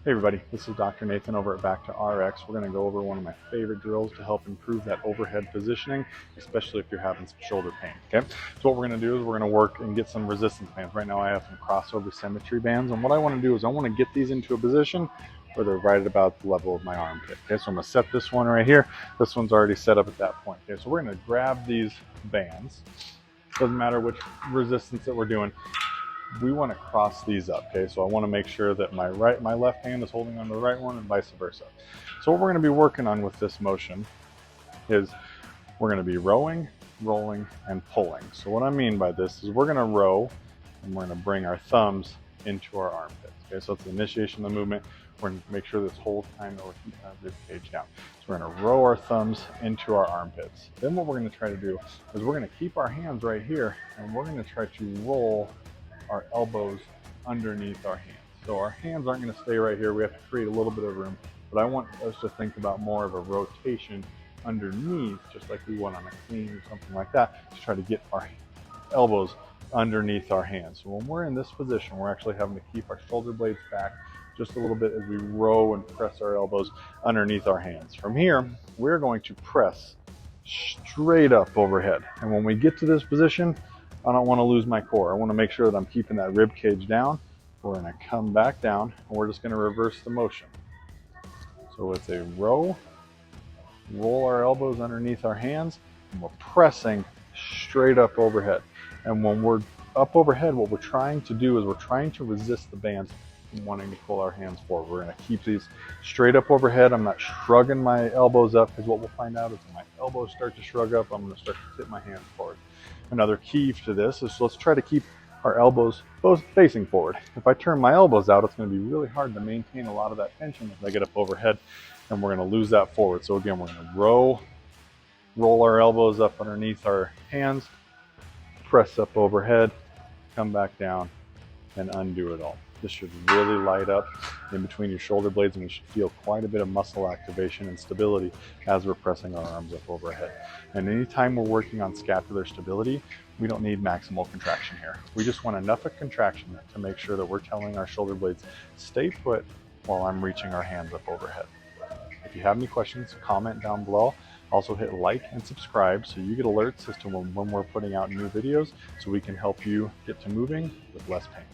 Hey everybody, this is Dr. Nathan over at Back to RX. We're going to go over one of my favorite drills to help improve that overhead positioning, especially if you're having some shoulder pain. Okay, so what we're going to do is we're going to work and get some resistance bands. Right now I have some crossover symmetry bands, and what I want to do is I want to get these into a position where they're right at about the level of my armpit. Okay, so I'm going to set this one right here. This one's already set up at that point. Okay, so we're going to grab these bands. Doesn't matter which resistance that we're doing. We want to cross these up, okay? So I want to make sure that my left hand is holding on to the right one and vice versa. So what we're going to be working on with this motion is we're going to be rowing, rolling, and pulling. So what I mean by this is we're going to row and we're going to bring our thumbs into our armpits, okay? So it's the initiation of the movement. We're going to make sure this whole time that we're keeping our rib cage down. So we're going to row our thumbs into our armpits. Then what we're going to try to do is we're going to keep our hands right here and we're going to try to roll our elbows underneath our hands. So our hands aren't going to stay right here. We have to create a little bit of room, but I want us to think about more of a rotation underneath, just like we would on a clean or something like that, to try to get our elbows underneath our hands. So when we're in this position, we're actually having to keep our shoulder blades back just a little bit as we row and press our elbows underneath our hands. From here, we're going to press straight up overhead. And when we get to this position, I don't want to lose my core. I want to make sure that I'm keeping that rib cage down. We're going to come back down and we're just going to reverse the motion. So it's a row, roll our elbows underneath our hands, and we're pressing straight up overhead. And when we're up overhead, what we're trying to do is we're trying to resist the bands from wanting to pull our hands forward. We're going to keep these straight up overhead. I'm not shrugging my elbows up, because what we'll find out is when my elbows start to shrug up, I'm going to start to tip my hands forward. Another key to this is let's try to keep our elbows both facing forward. If I turn my elbows out, it's going to be really hard to maintain a lot of that tension as I get up overhead, and we're going to lose that forward. So again, we're going to roll our elbows up underneath our hands, press up overhead, come back down, and undo it all. This should really light up in between your shoulder blades, and we should feel quite a bit of muscle activation and stability as we're pressing our arms up overhead. And anytime we're working on scapular stability, we don't need maximal contraction here. We just want enough of contraction to make sure that we're telling our shoulder blades, stay put while I'm reaching our hands up overhead. If you have any questions, comment down below. Also hit like and subscribe so you get alerts as to when we're putting out new videos, so we can help you get to moving with less pain.